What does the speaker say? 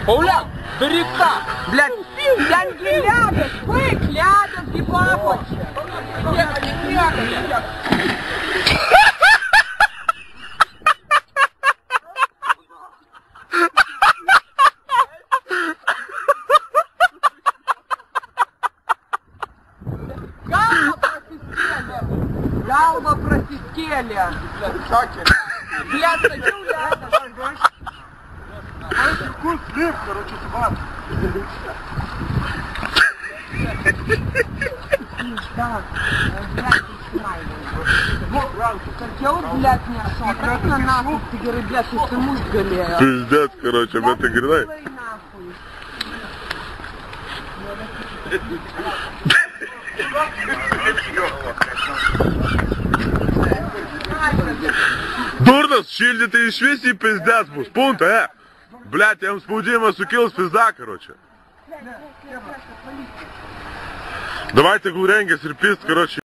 Пауляк, дарик так! Блядь, янки лядят! Вы лядят, ебапочи! Галба просистели! Блядь, садил рядом! Вкус слив, короче, собак. Так, блядь, снимай его. Хотел, блядь, не шел. Как на нахуй, ты говоришь, блядь, если муж галея. Пиздец, короче, об этой гряной. Дурнос, шильдите и швеси пиздец, бус, пункта, Блядь, я вам спаудима сукил с пизда, короче. Давайте гуренге, серпист, короче.